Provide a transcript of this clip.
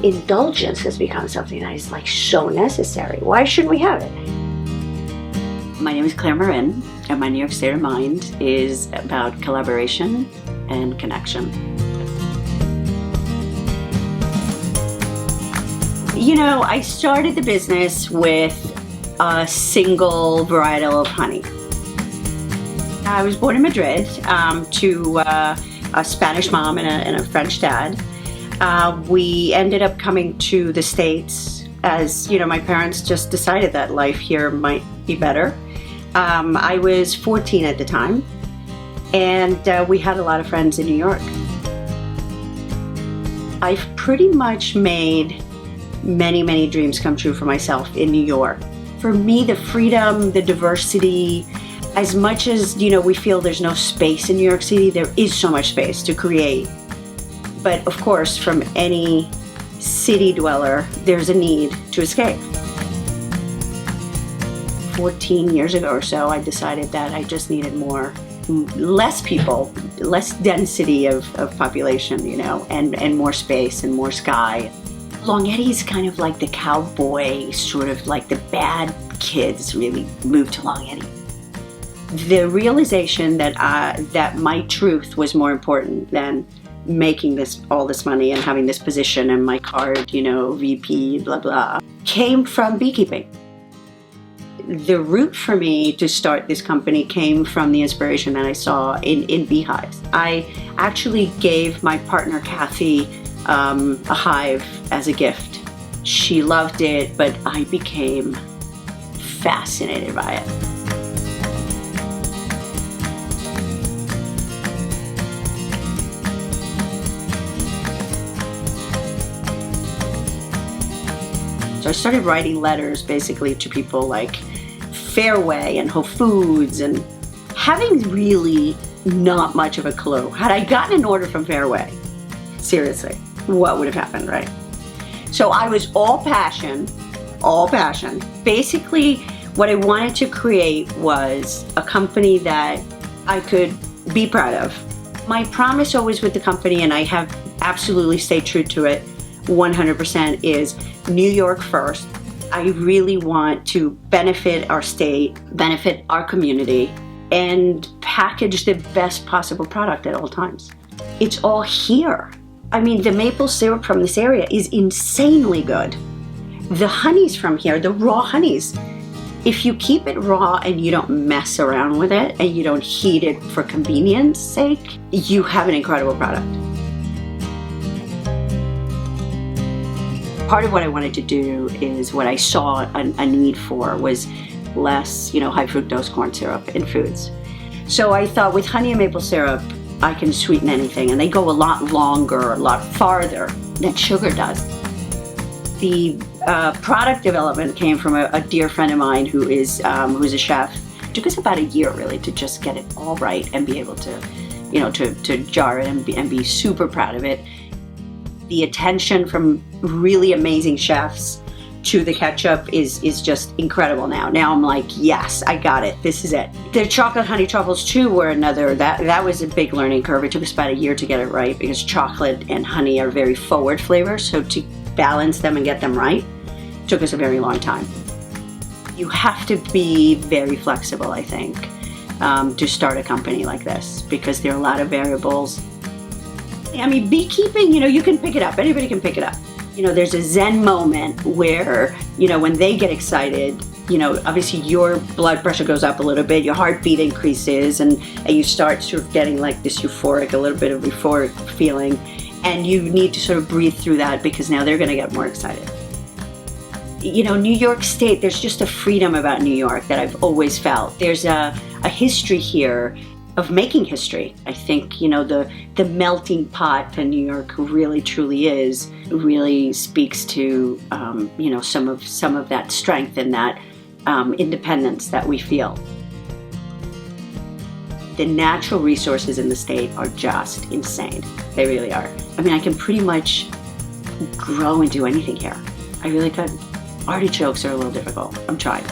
indulgence has become something that is like so necessary. Why shouldn't we have it? My name is Claire Marin, and my New York State of Mind is about collaboration and connection. You know, I started the business with a single varietal of honey. I was born in Madrid to a Spanish mom and a French dad. We ended up coming to the States as, you know, my parents just decided that life here might be better. I was 14 at the time, and we had a lot of friends in New York. I've pretty much made many dreams come true for myself in New York. For me, the freedom, the diversity, as much as, you know, we feel there's no space in New York City, there is so much space to create. But of course, from any city dweller, there's a need to escape. 14 years ago or so, I decided that I just needed less people, less density of population, you know, and more space and more sky. Long Eddy is kind of like the cowboy, sort of like the bad kids really moved to Long Eddy. The realization that my truth was more important than making all this money and having this position and my card, you know, VP, blah, blah, came from beekeeping. The route for me to start this company came from the inspiration that I saw in beehives. I actually gave my partner, Kathy, a hive as a gift. She loved it, but I became fascinated by it. So I started writing letters basically to people like Fairway and Whole Foods, and having really not much of a clue. Had I gotten an order from Fairway, seriously, what would have happened, right? So I was all passion. Basically, what I wanted to create was a company that I could be proud of. My promise always with the company, and I have absolutely stayed true to it 100%, is New York first. I really want to benefit our state, benefit our community, and package the best possible product at all times. It's all here. I mean, the maple syrup from this area is insanely good. The honeys from here, the raw honeys, if you keep it raw and you don't mess around with it and you don't heat it for convenience sake, you have an incredible product. Part of what I wanted to do is what I saw a need for was less, you know, high fructose corn syrup in foods. So I thought with honey and maple syrup, I can sweeten anything, and they go a lot longer, a lot farther than sugar does. The product development came from a dear friend of mine who's a chef. It took us about a year really to just get it all right and be able to, you know, to jar it and be super proud of it. The attention from really amazing chefs to the ketchup is just incredible now. Now I'm like, yes, I got it. This is it. The chocolate honey truffles too were another, that was a big learning curve. It took us about a year to get it right because chocolate and honey are very forward flavors. So to balance them and get them right took us a very long time. You have to be very flexible, I think, to start a company like this because there are a lot of variables. I mean, beekeeping, you know, you can pick it up. Anybody can pick it up. You know, there's a zen moment where, you know, when they get excited, you know, obviously your blood pressure goes up a little bit, your heartbeat increases, and you start sort of getting like this euphoric, a little bit of euphoric feeling. And you need to sort of breathe through that because now they're going to get more excited. You know, New York State, there's just a freedom about New York that I've always felt. There's a history here of making history. I think, you know, the melting pot that New York really truly is really speaks to, you know, some of that strength and that independence that we feel. The natural resources in the state are just insane. They really are. I mean, I can pretty much grow and do anything here. I really could. Artichokes are a little difficult. I'm trying.